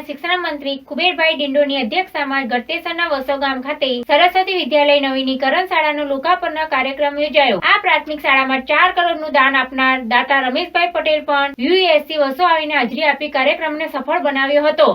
જિલ્લાના શિક્ષણ મંત્રી કુબેરભાઈ ડિંડોની અધ્યક્ષતામાં ગળતેસરના વસો ગામ ખાતે સરસ્વતી વિદ્યાલય નવીનીકરણ શાળાનો લોકાર્પણ કાર્યક્રમ યોજાયો। આ પ્રાથમિક શાળામાં 4 કરોડનું દાન આપનાર દાતા રમેશભાઈ પટેલ પણ યુએસસી વસો આવીને હાજરી આપી કાર્યક્રમને સફળ બનાવ્યો હતો।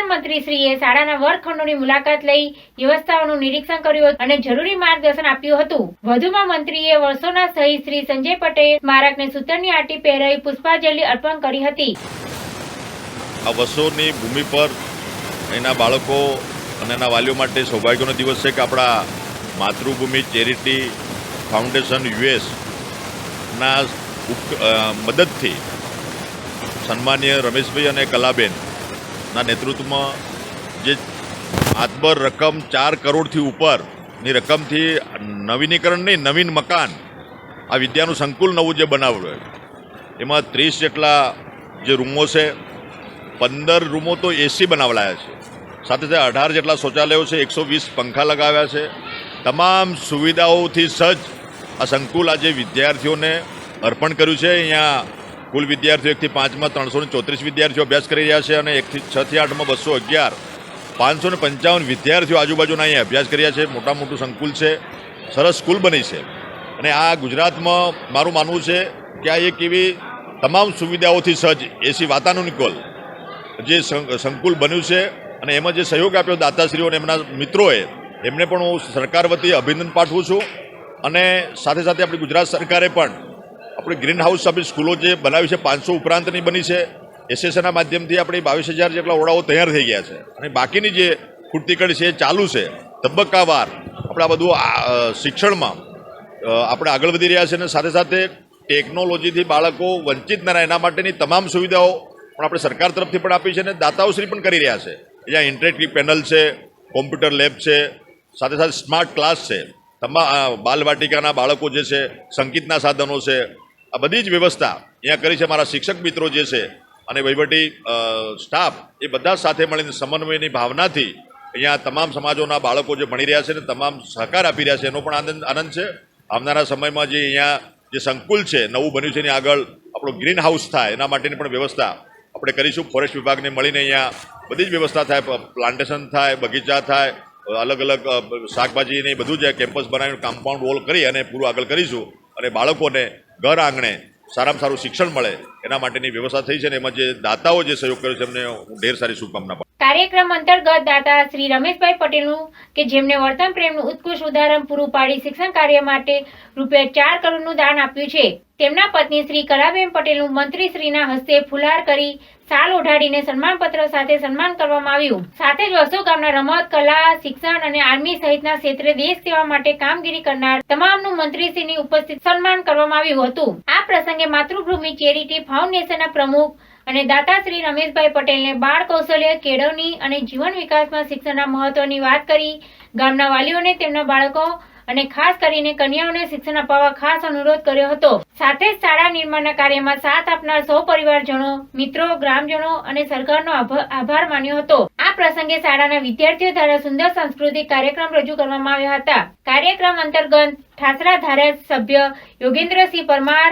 મંત્રીશ્રીએ શાળાના વર્ગખંડોની મુલાકાત લઈ વ્યવસ્થાઓનું નિરીક્ષણ કર્યું અને જરૂરી માર્ગદર્શન આપ્યું હતું। વધુમાં મંત્રીએ વર્ષોના શહીદ શ્રી સંજય પટેલ સ્મારકને સૂતરની આંટી પહેરાવી પુષ્પાંજલિ અર્પણ કરી હતી। આ વર્ષોની ભૂમિ પર એના બાળકો અને એના વાલીઓ માટે સૌભાગ્યનો દિવસ છે કે આપણા માતૃભૂમિ ચેરિટી ફાઉન્ડેશન યુએસના મદદથી સન્માનીય રમેશભાઈ અને કલાબેન ના નેતૃત્વમાં જે આતબર રકમ 4 કરોડથી ઉપરની રકમથી નવીનીકરણ નહીં નવીન મકાન આ વિદ્યાનું સંકુલ નવું જે બનાવ્યું એમાં 30 જેટલા જે રૂમો છે 15 રૂમો તો એસી બનાવલાયા છે, સાથે સાથે 18 જેટલા શૌચાલયો છે, 120 પંખા લગાવ્યા છે। તમામ સુવિધાઓથી સજ્જ આ સંકુલ આજે વિદ્યાર્થીઓને અર્પણ કર્યું છે। અહીંયા કુલ વિદ્યાર્થીઓ 1 થી 5માં 334 વિદ્યાર્થીઓ અભ્યાસ કરી રહ્યા છે અને 1 થી 6 થી 8માં 211 555 વિદ્યાર્થીઓ આજુબાજુના અહીંયા અભ્યાસ કરી રહ્યા છે। મોટા મોટું સંકુલ છે, સરસ સ્કૂલ બની છે અને આ ગુજરાતમાં મારું માનવું છે કે આ એક એવી તમામ સુવિધાઓથી સજ્જ એસી વાતાનુકૂળ જે સંકુલ બન્યું છે અને એમાં જે સહયોગ આપ્યો દાતાશ્રીઓ અને એમના મિત્રોએ એમને પણ હું સરકાર વતી અભિનંદન પાઠવું છું અને સાથે સાથે આપણી ગુજરાત સરકારે પણ આપણે ગ્રીન હાઉસ આપણી સ્કૂલો જે બનાવી છે 500 ઉપરાંતની બની છે। એસએસના માધ્યમથી આપણી 22,000 જેટલા ઓરડાઓ તૈયાર થઈ ગયા છે અને બાકીની જે ખૂટતી કડી છે એ ચાલુ છે। તબક્કાવાર આપણે આ બધું શિક્ષણમાં આપણે આગળ વધી રહ્યા છે અને સાથે સાથે ટેકનોલોજીથી બાળકો વંચિત ન રહે એના માટેની તમામ સુવિધાઓ પણ આપણે સરકાર તરફથી પણ આપી છે અને દાતાઓશ્રી પણ કરી રહ્યા છે। અહીંયા ઇન્ટરેક્ટિવ પેનલ છે, કોમ્પ્યુટર લેબ છે, સાથે સાથે સ્માર્ટ ક્લાસ છે, બાલવાટિકાના બાળકો જે છે, સંગીતના સાધનો છે, આ બધી જ વ્યવસ્થા અહીંયા કરી છે। મારા શિક્ષક મિત્રો જે છે અને વહીવટી સ્ટાફ એ બધા સાથે મળીને સમન્વયની ભાવનાથી અહીંયા તમામ સમાજોના બાળકો જે ભણી રહ્યા છે અને તમામ સહકાર આપી રહ્યા છે એનો પણ આનંદ છે। આવનારા સમયમાં જે અહીંયા જે સંકુલ છે નવું બન્યું છે એની આગળ આપણો ગ્રીન હાઉસ થાય એના માટેની પણ વ્યવસ્થા આપણે કરીશું। ફોરેસ્ટ વિભાગને મળીને અહીંયા બધી જ વ્યવસ્થા થાય, પ્લાન્ટેશન થાય, બગીચા થાય, અલગ અલગ શાકભાજીને બધું જ કેમ્પસ બનાવીને કમ્પાઉન્ડ વોલ કરી અને પૂરું આગળ કરીશું અને બાળકોને ઘર આંગણે સારામાં સારું શિક્ષણ મળે એના માટેની વ્યવસ્થા થઈ છે અને એમાં જે દાતાઓ જે સહયોગ કર્યો છે એમને હું ઢેર સારી શુભકામના પાઠવું છું। કાર્યક્રમ અંતર્ગત દાતા શ્રી રમેશભાઈ પટેલનું કે જેમને વર્તન પ્રેમનું ઉત્કૃષ્ટ ઉદાહરણ પૂરું પાડી શિક્ષણ કાર્ય માટે ₹4 કરોડનું દાન આપ્યું છે। તેમના પત્ની શ્રી કલાબેન પટેલનું મંત્રીશ્રીના હસ્તે ફુલહાર કરી શાલ ઓઢાડીને સન્માનપત્ર સાથે સન્માન કરવામાં આવ્યું। સાથે જ વસો ગામના રમત, કલા, શિક્ષણ અને આર્મી સહિતના ક્ષેત્રે દેશ સેવા માટે કામગીરી કરનાર તમામનું મંત્રીશ્રીની ઉપસ્થિત સન્માન કરવામાં આવ્યું હતું। આ પ્રસંગે માતૃભૂમિ ચેરિટી ફાઉન્ડેશનના પ્રમુખ અને દાતા શ્રી રમેશભાઈ પટેલને બાળ કૌશલ્ય કેળવણી અને જીવન વિકાસમાં શિક્ષણના મહત્વની વાત કરી ગામના વાલીઓને તેમના બાળકો અને ખાસ કરીને કન્યાઓને શિક્ષણ અપાવવા ખાસ અનુરોધ કર્યો હતો। સાથે જ શાળા નિર્માણના કાર્યમાં સાથ આપનાર સૌ પરિવારજનો, મિત્રો, ગ્રામજનો અને સરકારનો આભાર માન્યો હતો। આ પ્રસંગે શાળાના વિદ્યાર્થીઓ દ્વારા સુંદર સાંસ્કૃતિક કાર્યક્રમ રજૂ કરવામાં આવ્યા હતા। કાર્યક્રમ અંતર્ગત ઠાસરા ધારાસભ્ય યોગેન્દ્રસિંહ પરમાર,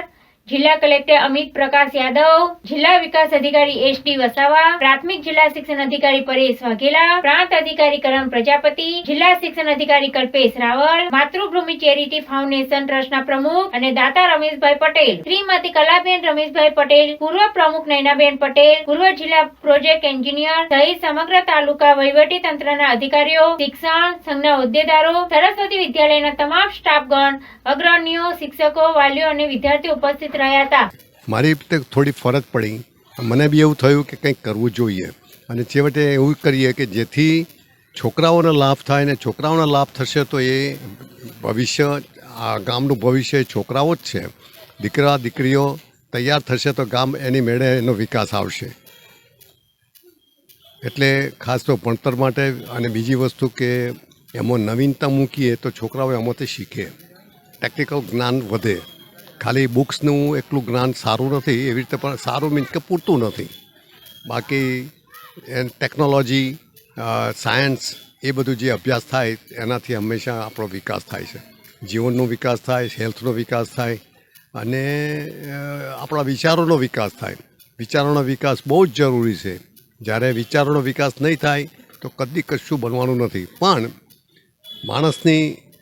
જિલ્લા કલેક્ટર અમિત પ્રકાશ યાદવ, જિલ્લા વિકાસ અધિકારી એસડી વસાવા, પ્રાથમિક જિલ્લા શિક્ષણ અધિકારી પરેશ વાઘેલા, પ્રાંત અધિકારી કરમ પ્રજાપતિ, જિલ્લા શિક્ષણ અધિકારી કલ્પેશ રાવલ, માતૃભૂમિ ચેરિટી ફાઉન્ડેશન ટ્રસ્ટના પ્રમુખ અને દાતા રમેશભાઈ પટેલ, શ્રીમતી કલાબેન રમેશભાઈ પટેલ, પૂર્વ પ્રમુખ નયનાબેન પટેલ, પૂર્વ જિલ્લા પ્રોજેક્ટ એન્જિનિયર સહિત સમગ્ર તાલુકા વહીવટી તંત્રના અધિકારીઓ, શિક્ષણ સંઘના હોદ્દેદારો, સરસ્વતી વિદ્યાલયના તમામ સ્ટાફગણ, અગ્રણીઓ, શિક્ષકો, વાલીઓ અને વિદ્યાર્થીઓ ઉપસ્થિત રહ્યા હતા। મારી થોડી ફરજ પડી, મને બી એવું થયું કે કંઈક કરવું જોઈએ અને છેવટે એવું કરીએ કે જેથી છોકરાઓને લાભ થાય ને છોકરાઓને લાભ થશે તો એ ભવિષ્ય, આ ગામનું ભવિષ્ય છોકરાઓ જ છે। દીકરા દીકરીઓ તૈયાર થશે તો ગામ એની મેળે એનો વિકાસ આવશે. એટલે ખાસ તો ભણતર માટે. અને બીજી વસ્તુ કે એમાં નવીનતા મૂકીએ તો છોકરાઓ એમાંથી શીખે, ટેકનિકલ જ્ઞાન વધે. ખાલી બુક્સનું એકલું જ્ઞાન સારું નથી, એવી રીતે પણ સારું મીન્સ કે પૂરતું નથી. બાકી ટેકનોલોજી, સાયન્સ, એ બધું જે અભ્યાસ થાય એનાથી હંમેશા આપણો વિકાસ થાય છે. જીવનનો વિકાસ થાય, હેલ્થનો વિકાસ થાય અને આપણા વિચારોનો વિકાસ થાય. વિચારોનો વિકાસ બહુ જ જરૂરી છે. જ્યારે વિચારોનો વિકાસ નહીં થાય તો કદી કશું બનવાનું નથી. પણ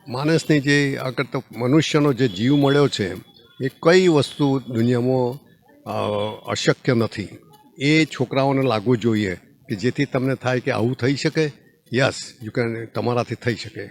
માણસની જે આગળ તો મનુષ્યનો જે જીવ મળ્યો છે એ કઈ વસ્તુ દુનિયામાં અશક્ય નથી. એ છોકરાઓને લાગવું જોઈએ કે જેથી તમને થાય કે આવું થઈ શકે. યસ, યુ કેન, તમારાથી થઈ શકે.